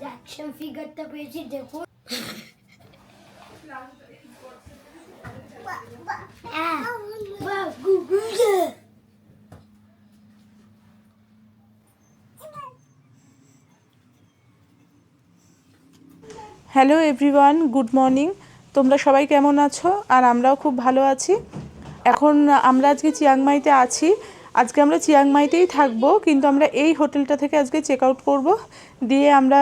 Action ফিগারটা পেয়েছি দেখুন। Hello everyone, good morning. তোমরা সবাই কেমন আছো? আর আমরাও খুব ভালো আছি। এখন আমরা আজকে চিয়াংমাইতে আছি। আজকে আমরা চিয়াংমাইতেই থাকবো, কিন্তু আমরা এই হোটেলটা থেকে আজকে চেক আউট করবো। দিয়ে আমরা,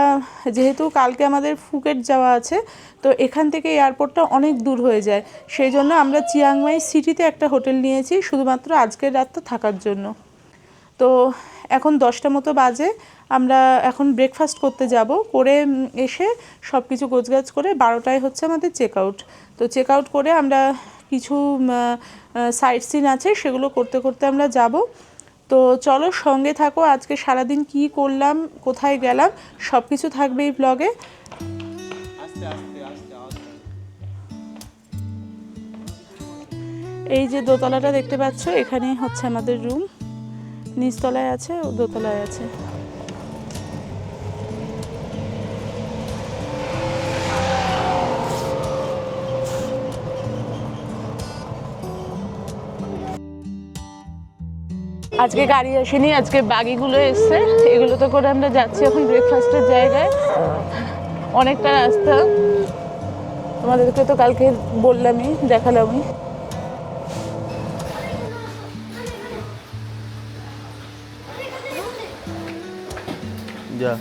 যেহেতু কালকে আমাদের ফুকেট যাওয়া আছে, তো এখান থেকে এয়ারপোর্টটা অনেক দূর হয়ে যায়, সেই জন্য আমরা চিয়াংমাই সিটিতে একটা হোটেল নিয়েছি শুধুমাত্র আজকের রাতটা থাকার জন্য। তো এখন 10টা মতো বাজে। আমরা এখন ব্রেকফাস্ট করতে যাব, করে এসে সব কিছু গোছগাছ করে 12টায় হচ্ছে আমাদের চেক আউট। তো চেক আউট করে আমরা কিছু সাইট সিন আছে, সেগুলো করতে করতে আমরা যাব। তো চলো সঙ্গে থাকো। আজকে সারাদিন কি করলাম, কোথায় গেলাম, সব কিছু থাকবে এই ব্লগে। এই যে দোতলাটা দেখতে পাচ্ছ, এখানে হচ্ছে আমাদের রুম। নিচতলায় আছে, ও দোতলায় আছে। আজকে গাড়ি আসেনি, আজকে বাগিগুলো এসছে। এগুলোতে করে আমরা যাচ্ছি এখন ব্রেকফাস্টের জায়গায়। অনেকটা রাস্তা, তোমাদেরকে তো কালকে বললামই, দেখালামই। যা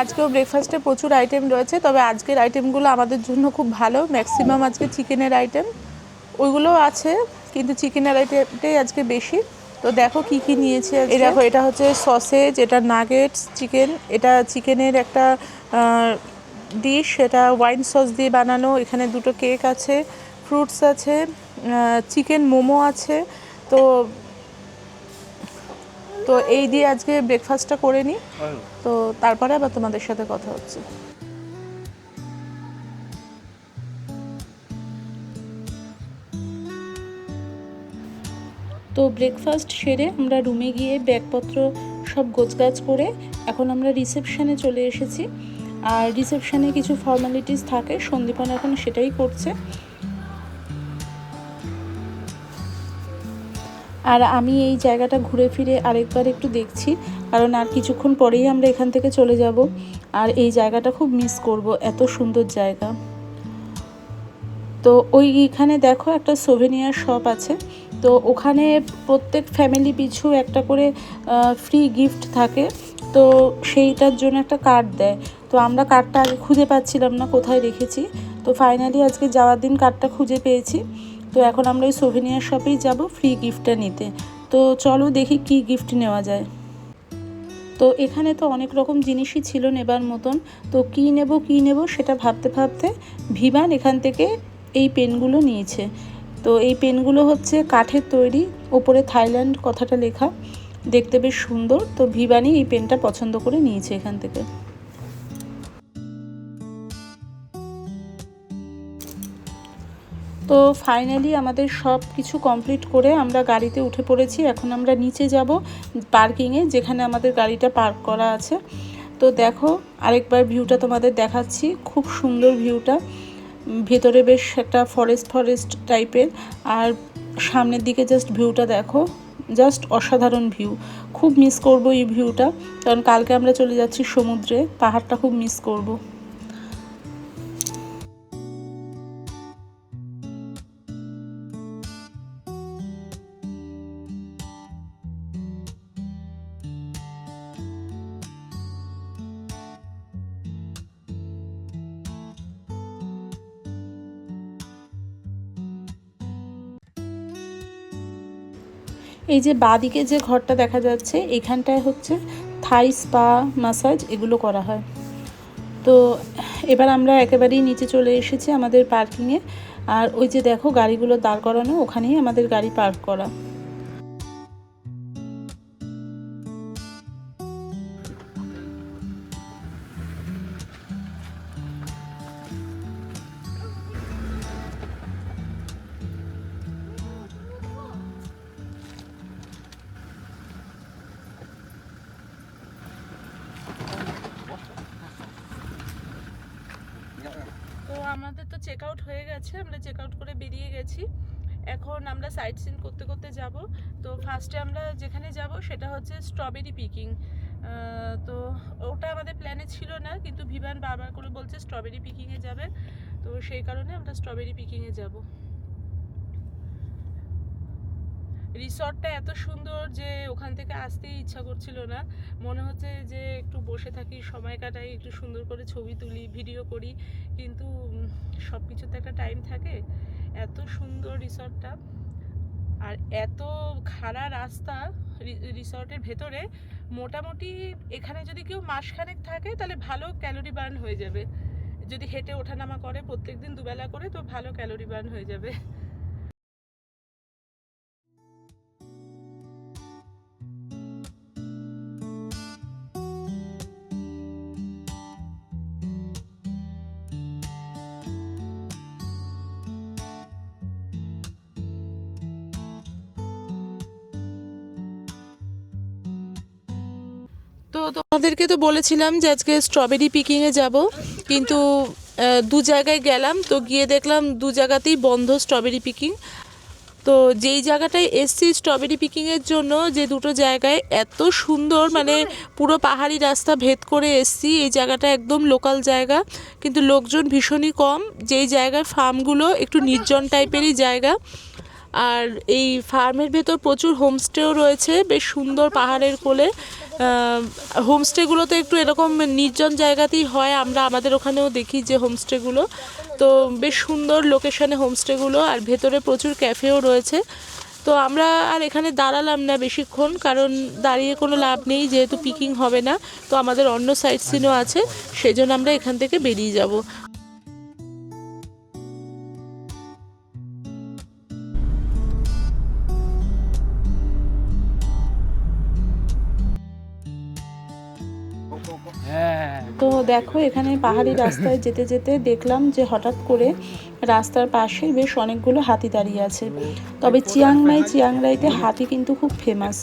আজকেও ব্রেকফাস্টে প্রচুর আইটেম রয়েছে, তবে আজকের আইটেমগুলো আমাদের জন্য খুব ভালো। ম্যাক্সিমাম আজকে চিকেনের আইটেম, ওইগুলোও আছে, কিন্তু চিকেনের আইটেমটাই আজকে বেশি। তো দেখো কি কি নিয়েছে। এই দেখো, এটা হচ্ছে সসেজ, এটা নাগেটস চিকেন, এটা চিকেনের একটা ডিশ, এটা ওয়াইন সস দিয়ে বানানো। এখানে দুটো কেক আছে, ফ্রুটস আছে, চিকেন মোমো আছে। তো তো এই দিয়ে আজকে ব্রেকফাস্টটা করে নিই, তো তারপরে আবার তোমাদের সাথে কথা হচ্ছে। তো ব্রেকফাস্ট সেরে আমরা রুমে গিয়ে ব্যাগপত্র সব গোছগাছ করে এখন আমরা রিসেপশানে চলে এসেছি। আর রিসেপশানে কিছু ফর্মালিটিস থাকে, সন্দীপন এখন সেটাই করছে। আর আমি এই জায়গাটা ঘুরে ফিরে আরেকবার একটু দেখছি, কারণ আর কিছুক্ষণ পরেই আমরা এখান থেকে চলে যাব। আর এই জায়গাটা খুব মিস করব, এত সুন্দর জায়গা। তো ওইখানে দেখো একটা সোভেনিয়ার শপ আছে, তো ওখানে প্রত্যেক ফ্যামিলি পিছু একটা করে ফ্রি গিফট থাকে। তো সেইটার জন্য একটা কার্ড দেয়। তো আমরা কার্ডটা আগে খুঁজে পাচ্ছিলাম না কোথায় রেখেছি, তো ফাইনালি আজকে যাওয়ার দিন কার্ডটা খুঁজে পেয়েছি। তো এখন আমরা ওই সোভেনিয়ার শপেই যাব ফ্রি গিফটটা নিতে। তো চলো দেখি কি গিফট নেওয়া যায়। তো এখানে তো অনেক রকম জিনিসই ছিল নেবার মতন। তো কী নেব সেটা ভাবতে ভাবতে ভিভান এখান থেকে এই পেনগুলো নিয়েছে। তো এই পেনগুলো হচ্ছে কাঠের তৈরি, ওপরে থাইল্যান্ড কথাটা লেখা, দেখতে বেশ সুন্দর। তো ভিভানই এই পেনটা পছন্দ করে নিয়েছে এখান থেকে। তো ফাইনালি আমাদের সব কিছু কমপ্লিট করে আমরা গাড়িতে উঠে পড়েছি। এখন আমরা নিচে যাব পার্কিংয়ে, যেখানে আমাদের গাড়িটা পার্ক করা আছে। তো দেখো আরেকবার ভিউটা তোমাদের দেখাচ্ছি, খুব সুন্দর ভিউটা। ভেতরে বেশ একটা ফরেস্ট টাইপের, আর সামনের দিকে জাস্ট ভিউটা দেখো, জাস্ট অসাধারণ ভিউ। খুব মিস করব এই ভিউটা, কারণ কালকে আমরা চলে যাচ্ছি সমুদ্রে, পাহাড়টা খুব মিস করব। এই যে বাঁদিকে যে ঘরটা দেখা যাচ্ছে এখানটায় হচ্ছে থাই স্পা ম্যাসাজ এগুলো করা হয়। তো এবার আমরা একেবারেই নিচে চলে এসেছি আমাদের পার্কিংয়ে। আর ওই যে দেখো গাড়িগুলো দাঁড় করানো, ওখানেই আমাদের গাড়ি পার্ক করা। তো আমাদের তো চেক আউট হয়ে গেছে, আমরা চেক আউট করে বেরিয়ে গেছি। এখন আমরা সাইট সিন করতে করতে যাব। তো ফার্স্টে আমরা যেখানে যাব সেটা হচ্ছে স্ট্রবেরি পিকিং। তো ওটা আমাদের প্ল্যানে ছিল না, কিন্তু ভিভান বারবার করে বলছে স্ট্রবেরি পিকিংয়ে যাবে, তো সেই কারণে আমরা স্ট্রবেরি পিকিংয়ে যাব। রিসর্টটা এত সুন্দর যে ওখান থেকে আসতেই ইচ্ছা করছিল না, মনে হচ্ছে যে একটু বসে থাকি, সময় কাটাই, একটু সুন্দর করে ছবি তুলি, ভিডিও করি, কিন্তু সব কিছুতে একটা টাইম থাকে। এত সুন্দর রিসর্টটা, আর এত খাড়া রাস্তা রিসর্টের ভেতরে। মোটামুটি এখানে যদি কেউ মাসখানেক থাকে তাহলে ভালো ক্যালোরি বার্ন হয়ে যাবে। যদি হেঁটে ওঠানামা করে প্রত্যেকদিন দুবেলা করে, তো ভালো ক্যালোরি বার্ন হয়ে যাবে। তো তোমাদেরকে তো বলেছিলাম যে আজকে স্ট্রবেরি পিকিংয়ে যাব, কিন্তু দু জায়গায় গেলাম, তো গিয়ে দেখলাম দু জায়গাতেই বন্ধ স্ট্রবেরি পিকিং। তো যেই জায়গাটায় এসছি স্ট্রবেরি পিকিংয়ের জন্য, যে দুটো জায়গায় এত সুন্দর, মানে পুরো পাহাড়ি রাস্তা ভেদ করে এসছি, এই জায়গাটা একদম লোকাল জায়গা, কিন্তু লোকজন ভীষণই কম। যেই জায়গায় ফার্মগুলো একটু নির্জন টাইপেরই জায়গা, আর এই ফার্মের ভেতর প্রচুর হোমস্টেও রয়েছে, বেশ সুন্দর পাহাড়ের কোলে। হোমস্টেগুলো তো একটু এরকম নির্জন জায়গাতেই হয়, আমরা আমাদের ওখানেও দেখি যে হোমস্টেগুলো, তো বেশ সুন্দর লোকেশনে হোমস্টেগুলো, আর ভেতরে প্রচুর ক্যাফেও রয়েছে। তো আমরা আর এখানে দাঁড়ালাম না বেশিক্ষণ, কারণ দাঁড়িয়ে কোনো লাভ নেই, যেহেতু পিকিং হবে না। তো আমাদের অন্য সাইট সিনও আছে, সেই জন্য আমরা এখান থেকে বেরিয়ে যাব। তো দেখো এখানে পাহাড়ি রাস্তায় যেতে যেতে দেখলাম যে হঠাৎ করে রাস্তার পাশে বেশ অনেকগুলো হাতি দাঁড়িয়ে আছে। তবে চিয়াংরাইতে হাতি কিন্তু খুব ফেমাস।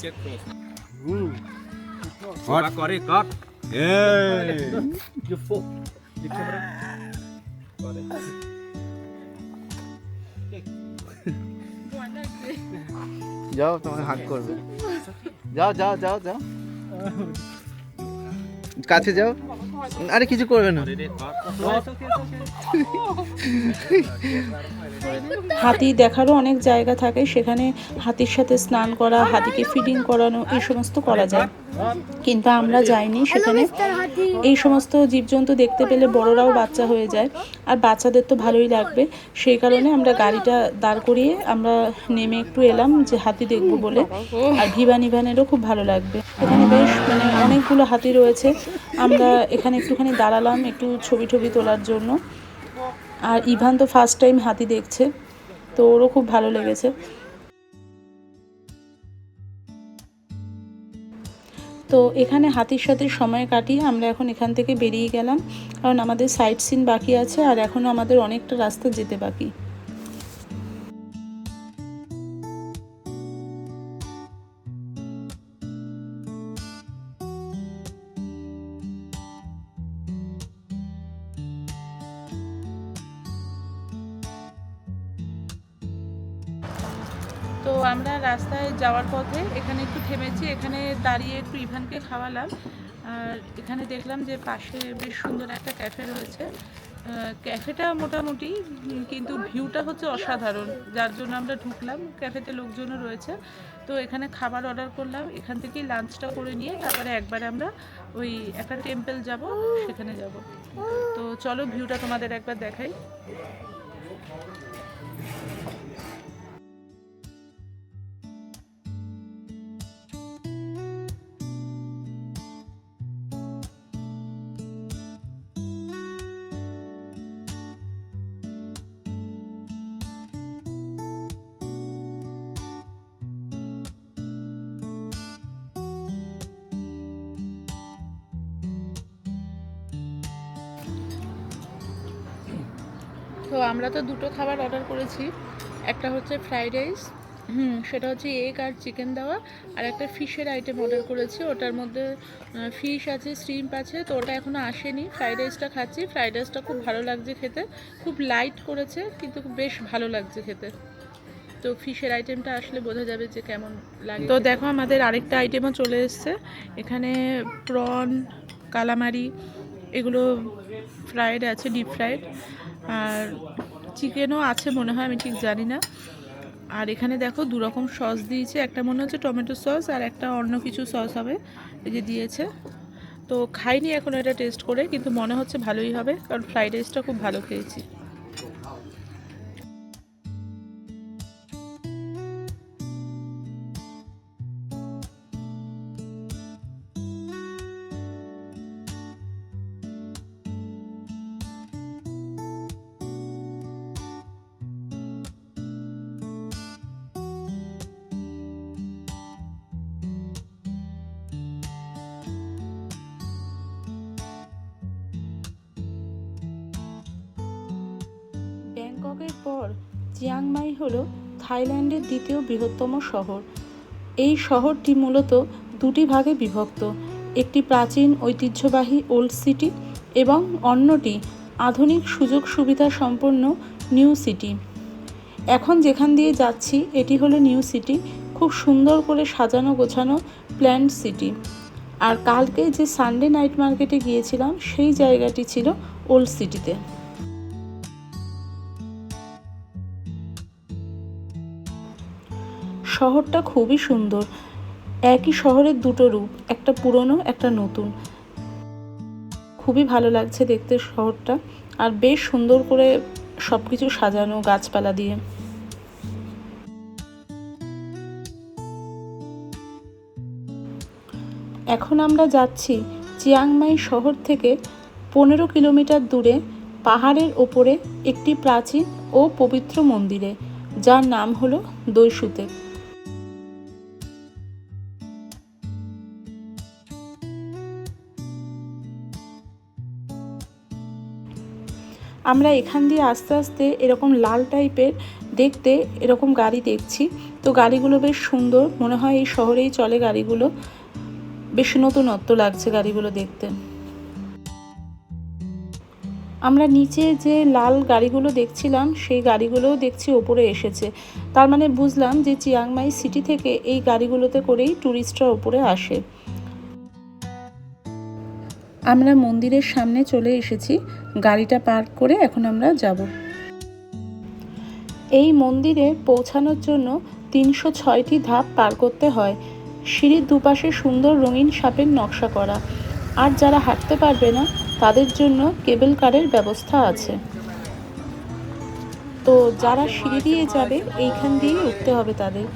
যাও, তোমাকে হাত করবে। যাও যাও যাও যাও, কাছে যাও। আরে কিছু করবে না। হাতি দেখারও অনেক জায়গা থাকে, সেখানে হাতির সাথে স্নান করা, হাতিকে ফিডিং করানো, এই সমস্ত করা যায়, কিন্তু আমরা যাইনি সেখানে। এই সমস্ত জীবজন্তু দেখতে পেলে বড়রাও বাচ্চা হয়ে যায়, আর বাচ্চাদের তো ভালোই লাগবে, সেই কারণে আমরা গাড়িটা দাঁড় করিয়ে আমরা নেমে একটু এলাম যে হাতি দেখবো বলে। আর ইভানেরও খুব ভালো লাগবে। এখানে বেশ মানে অনেকগুলো হাতি রয়েছে, আমরা এখানে একটুখানি দাঁড়ালাম একটু ছবি তোলার জন্য। আর ইভান তো ফার্স্ট টাইম হাতি দেখছে, তো ওরও খুব ভালো লেগেছে। তো এখানে হাতির সাথে সময় কাটিয়ে আমরা এখন এখান থেকে বেরিয়ে গেলাম, কারণ আমাদের সাইট সিন বাকি আছে, আর এখনও আমাদের অনেকটা রাস্তা যেতে বাকি। তো আমরা রাস্তায় যাওয়ার পথে এখানে একটু থেমেছি, এখানে দাঁড়িয়ে একটু ইভানকে খাওয়ালাম। আর এখানে দেখলাম যে পাশে বেশ সুন্দর একটা ক্যাফে রয়েছে। ক্যাফেটা মোটামুটি, কিন্তু ভিউটা হচ্ছে অসাধারণ, যার জন্য আমরা ঢুকলাম। ক্যাফেতে লোকজনও রয়েছে, তো এখানে খাবার অর্ডার করলাম, এখান থেকেই লাঞ্চটা করে নিয়ে তারপরে একবারে আমরা ওই একটা টেম্পল যাব, সেখানে যাব। তো চলো ভিউটা তোমাদের একবার দেখাই। তো আমরা তো দুটো খাবার অর্ডার করেছি, একটা হচ্ছে ফ্রাইড রাইস, সেটা হচ্ছে এগ আর চিকেন দেওয়া, আর একটা ফিশের আইটেম অর্ডার করেছি, ওটার মধ্যে ফিশ আছে, শ্রিম্প আছে, তো ওটা এখনও আসেনি। ফ্রাইড রাইসটা খাচ্ছি, ফ্রাইড রাইসটা খুব ভালো লাগছে খেতে, খুব লাইট করেছে কিন্তু বেশ ভালো লাগছে খেতে। তো ফিশের আইটেমটা আসলে বোঝা যাবে যে কেমন লাগে। তো দেখো আমাদের আরেকটা আইটেমও চলে এসছে, এখানে প্রন, কালামারি এগুলো ফ্রাইড আছে, ডিপ ফ্রাইড, আর চিকেনও আছে মনে হয়, আমি ঠিক জানি না। আর এখানে দেখো দু রকম সস দিয়েছে, একটা মনে হচ্ছে টমেটো সস আর একটা অন্য কিছু সস হবে, এই যে দিয়েছে। তো খাইনি এখন এটা টেস্ট করে, কিন্তু মনে হচ্ছে ভালোই হবে, কারণ ফ্রাইড রাইসটা খুব ভালো খেয়েছি। ব্যাংককের পর চিয়াংমাই হলো থাইল্যান্ডের দ্বিতীয় বৃহত্তম শহর। এই শহরটি মূলত দুটি ভাগে বিভক্ত, একটি প্রাচীন ঐতিহ্যবাহী ওল্ড সিটি এবং অন্যটি আধুনিক সুযোগ সুবিধা সম্পন্ন নিউ সিটি। এখন যেখান দিয়ে যাচ্ছি এটি হলো নিউ সিটি, খুব সুন্দর করে সাজানো গোছানো প্ল্যান্ড সিটি। আর কালকে যে সানডে নাইট মার্কেটে গিয়েছিলাম সেই জায়গাটি ছিল ওল্ড সিটিতে। শহরটা খুবই সুন্দর, একই শহরের দুটো রূপ, একটা পুরনো একটা নতুন। খুবই ভালো লাগছে দেখতে শহরটা, আর বেশ সুন্দর করে সব কিছু সাজানো গাছপালা দিয়ে। এখন আমরা যাচ্ছি চিয়াংমাই শহর থেকে 15 কিলোমিটার দূরে পাহাড়ের ওপরে একটি প্রাচীন ও পবিত্র মন্দিরে, যার নাম হলো দৈসুতে। আমরা এখান দিয়ে আস্তে আস্তে এরকম লাল টাইপের দেখতে এরকম গাড়ি দেখছি, তো গাড়িগুলো বেশ সুন্দর, মনে হয় এই শহরেই চলে গাড়িগুলো, বেশ নতুনত্ব লাগছে গাড়িগুলো দেখতে। আমরা নিচে যে লাল গাড়িগুলো দেখছিলাম সেই গাড়িগুলোও দেখছি ওপরে এসেছে, তার মানে বুঝলাম যে চিয়াংমাই সিটি থেকে এই গাড়িগুলোতে করেই ট্যুরিস্টরা ওপরে আসে। আমরা মন্দিরের সামনে চলে এসেছি, গাড়িটা পার্ক করে এখন আমরা যাব। এই মন্দিরে পৌঁছানোর জন্য 306টি ধাপ পার করতে হয়। সিঁড়ির দুপাশে সুন্দর রঙিন সাপের নকশা করা, আর যারা হাঁটতে পারবে না তাদের জন্য কেবল কারের ব্যবস্থা আছে। তো যারা সিঁড়ি দিয়ে যাবে এইখান দিয়েই উঠতে হবে তাদের,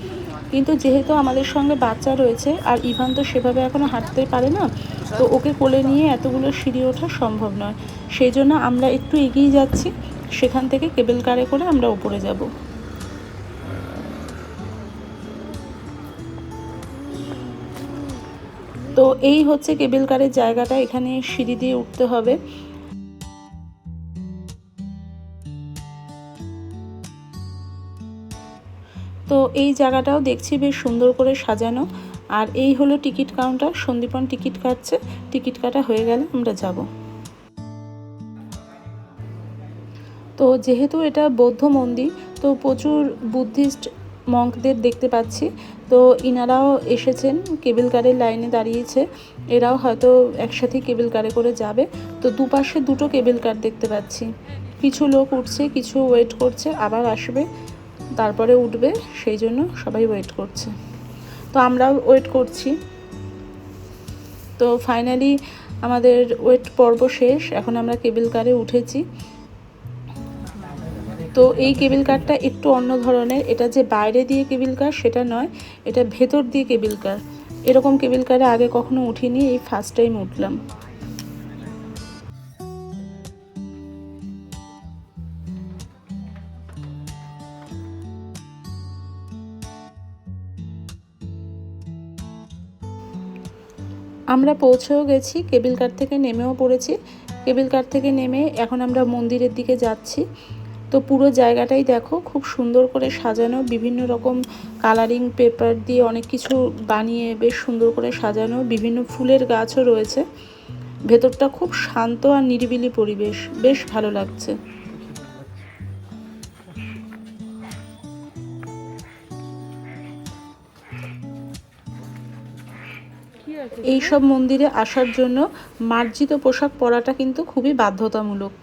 কিন্তু যেহেতু আমাদের সঙ্গে বাচ্চা রয়েছে আর ইভান তো সেভাবে এখনও হাঁটতে পারে না, তো ওকে কোলে নিয়ে এতগুলো সিঁড়ি ওঠা সম্ভব নয়, সেই জন্য আমরা একটু এগিয়ে যাচ্ছি, সেখান থেকে কেবল কারে করে আমরা উপরে যাব। তো এই হচ্ছে কেবল কারের জায়গাটা, এখানে সিঁড়ি দিয়ে উঠতে হবে। তো এই জায়গাটাও দেখছি বেশ সুন্দর করে সাজানো, আর এই হলো টিকিট কাউন্টার, সন্দীপন টিকিট কাটছে, টিকিট কাটা হয়ে গেলে আমরা যাব। তো যেহেতু এটা বৌদ্ধ মন্দির, তো প্রচুর বুদ্ধিস্ট মঙ্কদের দেখতে পাচ্ছি, তো ইনারাও এসেছেন, কেবল কারের লাইনে দাঁড়িয়েছে, এরাও হয়তো একসাথে কেবল কারে করে যাবে। তো দুপাশে দুটো কেবল কার দেখতে পাচ্ছি, কিছু লোক উঠছে, কিছু ওয়েট করছে, আবার আসবে, তারপরে উঠবে, সেই জন্য সবাই ওয়েট করছে। তো আমরাও ওয়েট করছি। তো ফাইনালি আমাদের ওয়েট পর্ব শেষ, এখন আমরা কেবল কারে উঠেছি। তো এই কেবল কারটা একটু অন্য ধরনের, এটা যে বাইরে দিয়ে কেবল কার সেটা নয়, এটা ভেতর দিয়ে কেবল কার। এরকম কেবল কারে আগে কখনো উঠিনি, এই ফার্স্ট টাইম উঠলাম। আমরা পৌঁছেও গেছি, কেবল কার থেকে নেমেও পড়েছি। কেবল কার থেকে নেমে এখন আমরা মন্দিরের দিকে যাচ্ছি। তো পুরো জায়গাটাই দেখো খুব সুন্দর করে সাজানো, বিভিন্ন রকম কালারিং পেপার দিয়ে অনেক কিছু বানিয়ে বেশ সুন্দর করে সাজানো, বিভিন্ন ফুলের গাছও রয়েছে। ভেতরটা খুব শান্ত আর নিরিবিলি পরিবেশ, বেশ ভালো লাগছে। এই সব মন্দিরে আসার জন্য মার্জিত পোশাক পরাটা কিন্তু খুবই বাধ্যতামূলক।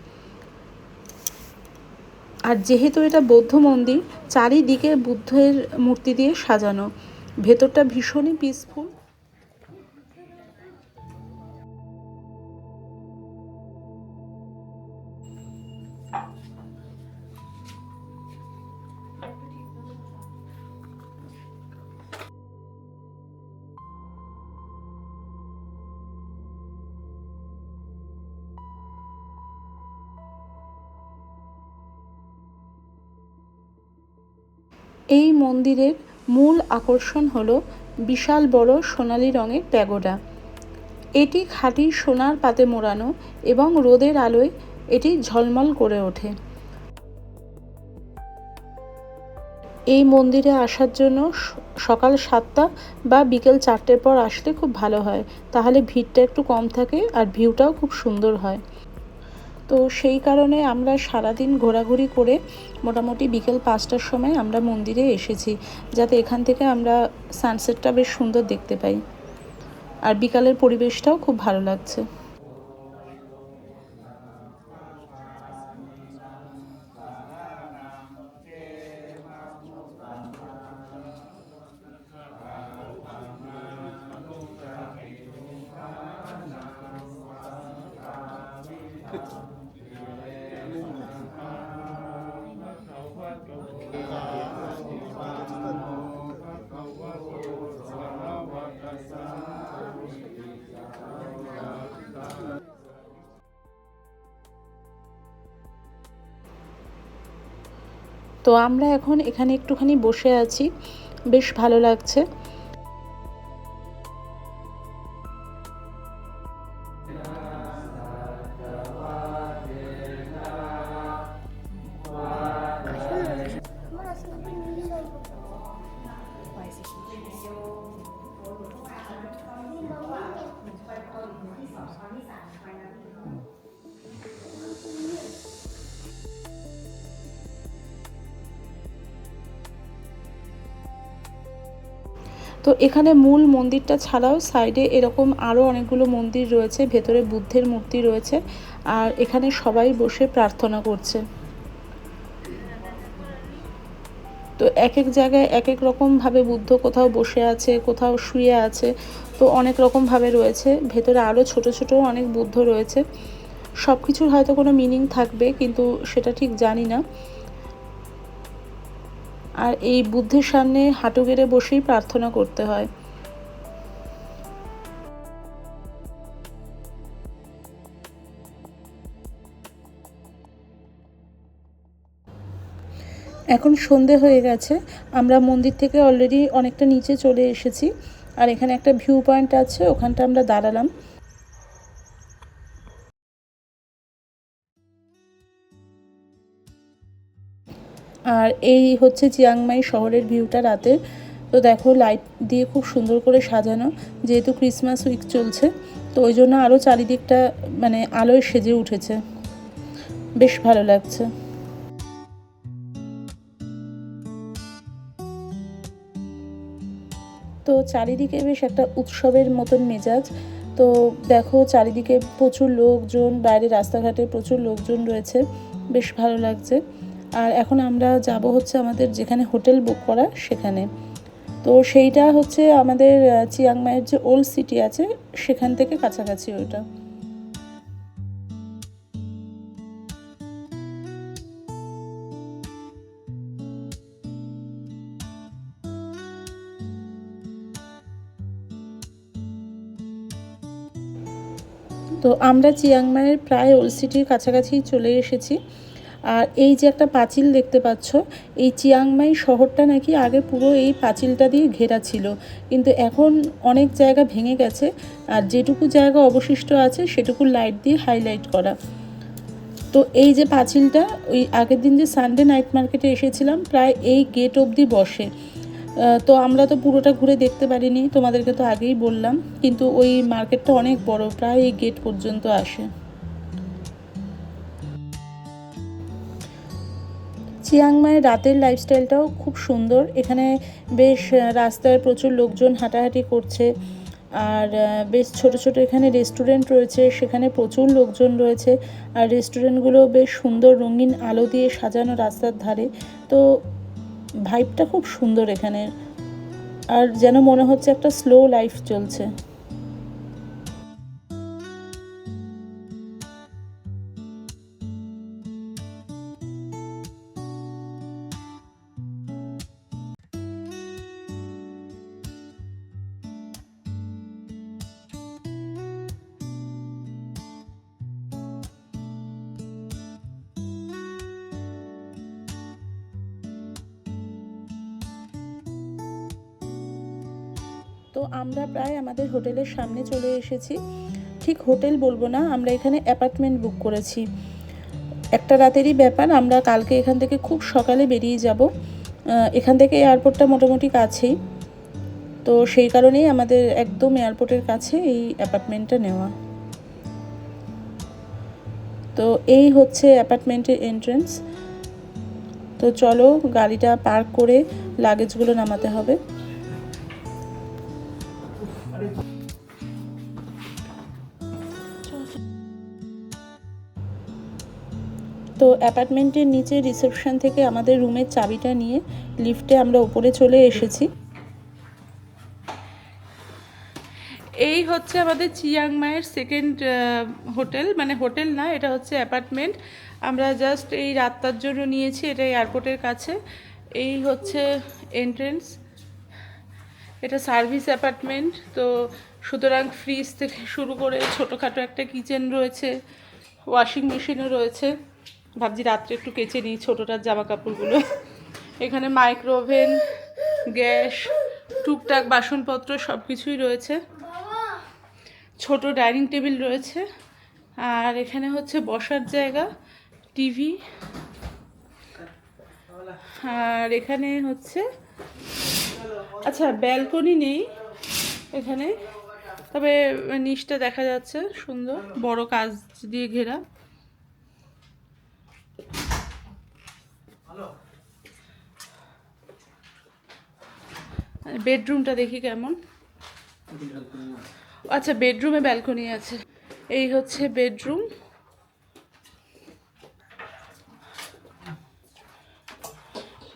আর যেহেতু এটা বৌদ্ধ মন্দির, চারিদিকে বুদ্ধের মূর্তি দিয়ে সাজানো, ভেতরটা ভীষণই পিসফুল। এই মন্দিরের মূল আকর্ষণ হলো বিশাল বড় সোনালি রঙের প্যাগোডা। এটি খাঁটি সোনার পাতে মোড়ানো এবং রোদের আলোয় এটি ঝলমল করে ওঠে। এই মন্দিরে আসার জন্য সকাল 7টা বা বিকেল 4টের পর আসলে খুব ভালো হয়, তাহলে ভিড়টা একটু কম থাকে আর ভিউটাও খুব সুন্দর হয়। তো সেই কারণে আমরা সারাদিন ঘোরাঘুরি করে মোটামুটি বিকেল 5টার সময় আমরা মন্দিরে এসেছি, যাতে এখান থেকে আমরা সানসেটটা বেশ সুন্দর দেখতে পাই। আর বিকালের পরিবেশটাও খুব ভালো লাগছে। তো আমরা এখন এখানে একটুখানি বসে আছি, বেশ ভালো লাগছে। তো এখানে মূল মন্দিরটা ছাড়াও সাইডে এরকম আরও অনেকগুলো মন্দির রয়েছে, ভেতরে বুদ্ধের মূর্তি রয়েছে, আর এখানে সবাই বসে প্রার্থনা করছে। তো এক এক জায়গায় এক এক রকমভাবে বুদ্ধ কোথাও বসে আছে, কোথাও শুয়ে আছে, তো অনেক রকমভাবে রয়েছে। ভেতরে আরও ছোট ছোট অনেক বুদ্ধ রয়েছে। সব কিছুর হয়তো কোনো মিনিং থাকবে, কিন্তু সেটা ঠিক জানি না। আর এই বুদ্ধের সামনে হাঁটু গেড়ে বসেই প্রার্থনা করতে হয়। এখন সন্ধে হয়ে গেছে, আমরা মন্দির থেকে অলরেডি অনেকটা নিচে চলে এসেছি। আর এখানে একটা ভিউ পয়েন্ট আছে, ওখানটা আমরা দাঁড়ালাম। আর এই হচ্ছে চিয়াংমাই শহরের ভিউটা রাতে। তো দেখো লাইট দিয়ে খুব সুন্দর করে সাজানো, যেহেতু ক্রিসমাস উইক চলছে, তো ওই জন্য আরও চারিদিকটা মানে আলোয় সেজে উঠেছে, বেশ ভালো লাগছে। তো চারিদিকে বেশ একটা উৎসবের মতন মেজাজ। তো দেখো চারিদিকে প্রচুর লোকজন, বাইরে রাস্তাঘাটে প্রচুর লোকজন রয়েছে, বেশ ভালো লাগছে। আর এখন আমরা যাব হচ্ছে আমাদের যেখানে হোটেল বুক করা সেখানে। তো সেইটা হচ্ছে আমাদের চিয়াংমাইয়ের যে ওল্ড সিটি আছে সেখান থেকে কাছাকাছি ওইটা। তো আমরা চিয়াংমাইয়ের প্রায় ওল্ড সিটির কাছাকাছি চলে এসেছি। আর এই যে একটা পাঁচিল দেখতে পাচ্ছ, এই চিয়াংমাই শহরটা নাকি আগে পুরো এই পাঁচিলটা দিয়ে ঘেরা ছিল, কিন্তু এখন অনেক জায়গা ভেঙে গেছে, আর যেটুকু জায়গা অবশিষ্ট আছে সেটুকু লাইট দিয়ে হাইলাইট করা। তো এই যে পাঁচিলটা, ওই আগের দিন যে সানডে নাইট মার্কেটে এসেছিলাম, প্রায় এই গেট অবধি বসে। তো আমরা তো পুরোটা ঘুরে দেখতে পারিনি, তোমাদেরকে তো আগেই বললাম, কিন্তু ওই মার্কেটটা অনেক বড়, প্রায় এই গেট পর্যন্ত আসে। চিয়াংমাইয়ের রাতের লাইফস্টাইলটাও খুব সুন্দর। এখানে বেশ রাস্তায় প্রচুর লোকজন হাঁটাহাঁটি করছে, আর বেশ ছোট ছোট এখানে রেস্টুরেন্ট রয়েছে, সেখানে প্রচুর লোকজন রয়েছে। আর রেস্টুরেন্টগুলো বেশ সুন্দর রঙিন আলো দিয়ে সাজানো রাস্তার ধারে। তো ভাইবটা খুব সুন্দর এখানে, আর যেন মনে হচ্ছে একটা স্লো লাইফ চলছে। তো আমরা প্রায় আমাদের হোটেলের সামনে চলে এসেছি। ঠিক হোটেল বলবো না, আমরা এখানে অ্যাপার্টমেন্ট বুক করেছি। একটা রাতেরই ব্যাপার, আমরা কালকে এখান থেকে খুব সকালে বেরিয়ে যাব। এখান থেকে এয়ারপোর্টটা মোটামুটি কাছেই, তো সেই কারণেই আমাদের একদম এয়ারপোর্টের কাছে এই অ্যাপার্টমেন্টটা নেওয়া। তো এই হচ্ছে অ্যাপার্টমেন্টের এন্ট্রেন্স। তো চলো গাড়িটা পার্ক করে লাগেজগুলো নামাতে হবে। তো অ্যাপার্টমেন্টের নিচে রিসেপশন থেকে আমাদের রুমের চাবিটা নিয়ে লিফটে আমরা উপরে চলে এসেছি। এই হচ্ছে আমাদের চিয়াংমাইয়ের সেকেন্ড হোটেল, মানে হোটেল না, এটা হচ্ছে অ্যাপার্টমেন্ট। আমরা জাস্ট এই রাতটার জন্য নিয়েছি, এটা এয়ারপোর্টের কাছে। এই হচ্ছে এন্ট্রেন্স, এটা সার্ভিস অ্যাপার্টমেন্ট। তো সুতরাং ফ্রিজ থেকে শুরু করে ছোটোখাটো একটা কিচেন রয়েছে, ওয়াশিং মেশিনও রয়েছে। ভাবছি রাত্রে একটু কেচে নিই ছোটোটার জামা কাপড়গুলো। এখানে মাইক্রো ওভেন, গ্যাস, টুকটাক বাসনপত্র সব কিছুই রয়েছে। ছোট ডাইনিং টেবিল রয়েছে, আর এখানে হচ্ছে বসার জায়গা, টিভি, আর এখানে হচ্ছে আচ্ছা ব্যালকনি নেই এখানে, তবে নিচটা দেখা যাচ্ছে সুন্দর বড় কাঁচ দিয়ে ঘেরা। বেডরুমটা দেখি কেমন। আচ্ছা বেডরুমে ব্যালকনি আছে। এই হচ্ছে বেডরুম।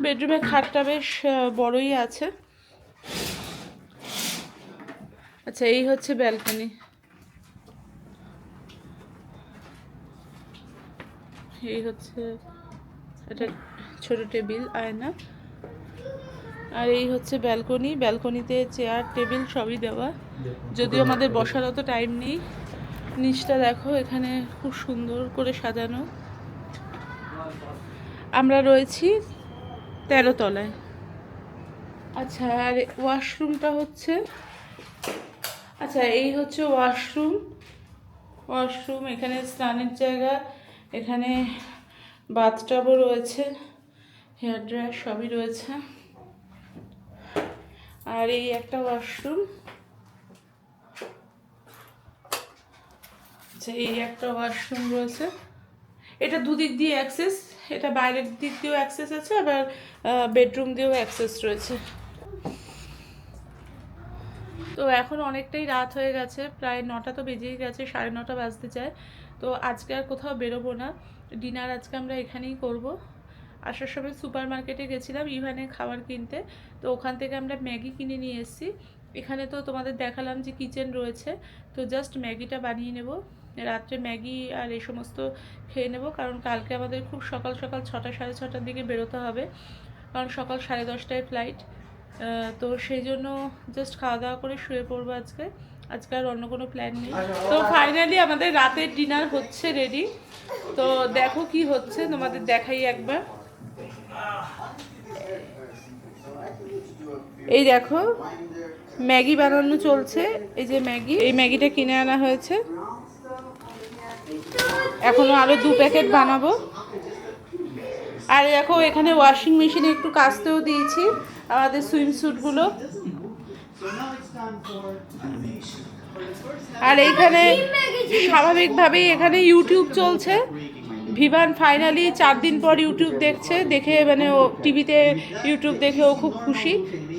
বেডরুমে খাটটা বেশ বড়ই আছে। আচ্ছা এই হচ্ছে ব্যালকনি। এই হচ্ছে একটা ছোট টেবিল, আয়না। আর এই হচ্ছে ব্যালকনি। ব্যালকনিতে চেয়ার টেবিল সবই দেওয়া, যদিও আমাদের বসার অত টাইম নেই। নিচটা দেখো, এখানে খুব সুন্দর করে সাজানো। আমরা রয়েছি 13 তলায়। আচ্ছা আর ওয়াশরুমটা হচ্ছে, আচ্ছা এই হচ্ছে ওয়াশরুম। এখানে স্নানের জায়গা, এখানে বাথটাবও রয়েছে, হেয়ার ড্রায়ার সবই রয়েছে। আর এই একটা ওয়াশরুম, আচ্ছা এই একটা ওয়াশরুম রয়েছে। এটা দুদিক দিয়ে অ্যাক্সেস, এটা বাইরের দিক দিয়েও অ্যাক্সেস আছে, আবার বেডরুম দিয়েও অ্যাক্সেস রয়েছে। তো এখন অনেকটাই রাত হয়ে গেছে, প্রায় 9টা তো বেজেই গেছে, 9:30 বাজতে চায়। তো আজকে আর কোথাও বেরোবো না, ডিনার আজকে আমরা এখানেই করব। আসার সময় সুপার মার্কেটে গেছিলাম ইভানে খাবার কিনতে, তো ওখান থেকে আমরা ম্যাগি কিনে নিয়ে এসেছি। এখানে তো তোমাদের দেখালাম যে কিচেন রয়েছে, তো জাস্ট ম্যাগিটা বানিয়ে নেব। রাত্রে ম্যাগি আর এই সমস্ত খেয়ে নেব, কারণ কালকে আমাদের খুব সকাল 6টা 6:30টার দিকে বেরোতে হবে, কারণ সকাল 10:30টায় ফ্লাইট। তো সেই জন্য জাস্ট খাওয়া দাওয়া করে শুয়ে পড়বো আজকে আর অন্য কোনো প্ল্যান নেই। তো ফাইনালি আমাদের রাতের ডিনার হচ্ছে রেডি। তো দেখো কি হচ্ছে, তোমাদের দেখাই একবার। এই দেখো ম্যাগি বানানো চলছে। এই যে ম্যাগি, এই ম্যাগিটা কিনে আনা হয়েছে। এখনও আরও 2 প্যাকেট বানাবো। আর দেখো এখানে ওয়াশিং মেশিনে একটু কাচতেও দিয়েছি আমাদের সুইমস্যুটগুলো। আর এইখানে স্বাভাবিকভাবেই এখানে ইউটিউব চলছে। ভিভান ফাইনালি 4 দিন পর ইউটিউব দেখছে, দেখে মানে ও টিভিতে ইউটিউব দেখে ও খুব খুশি।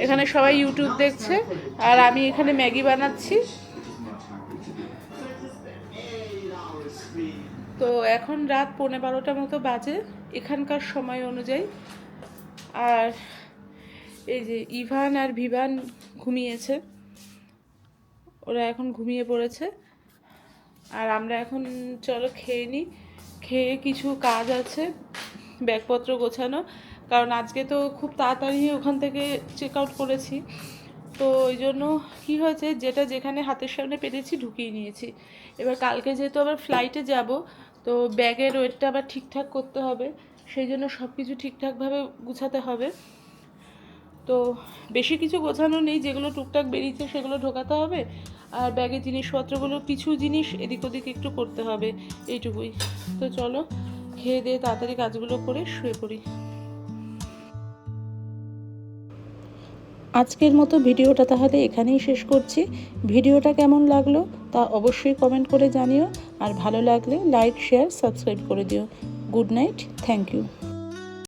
এখানে সবাই ইউটিউব দেখছে আর আমি এখানে ম্যাগি বানাচ্ছি। তো এখন রাত 11:15 মতো বাজে এখানকার সময় অনুযায়ী। আর এই যে ইভান আর ভিভান ঘুমিয়েছে, ওরা এখন ঘুমিয়ে পড়েছে। আর আমরা এখন চলো খেয়ে নিই। খেয়ে কিছু কাজ আছে, ব্যাগপত্র গোছানো, কারণ আজকে তো খুব তাড়াতাড়ি ওখান থেকে চেক আউট করেছি। তো ওই জন্য কী হয়েছে, যেটা যেখানে হাতের সামনে পেরেছি ঢুকিয়ে নিয়েছি। এবার কালকে যেহেতু আবার ফ্লাইটে যাব, তো ব্যাগের ওয়েটটা আবার ঠিকঠাক করতে হবে, সেই জন্য সব কিছু ঠিকঠাকভাবে গুছাতে হবে। তো বেশি কিছু গোছানো নেই, যেগুলো টুকটাক বেরিয়েছে সেগুলো ঢোকাতে হবে। আর ব্যাগের জিনিসপত্রগুলো কিছু জিনিস এদিক ওদিক একটু করতে হবে, এইটুকুই। তো চলো খেয়ে দিয়ে তাড়াতাড়ি কাজগুলো করে শুয়ে পড়ি। আজকের মতো ভিডিওটা তাহলে এখানেই শেষ করছি। ভিডিওটা কেমন লাগলো তা অবশ্যই কমেন্ট করে জানিও। আর ভালো লাগলে লাইক, শেয়ার, সাবস্ক্রাইব করে দিও। Good night, thank you.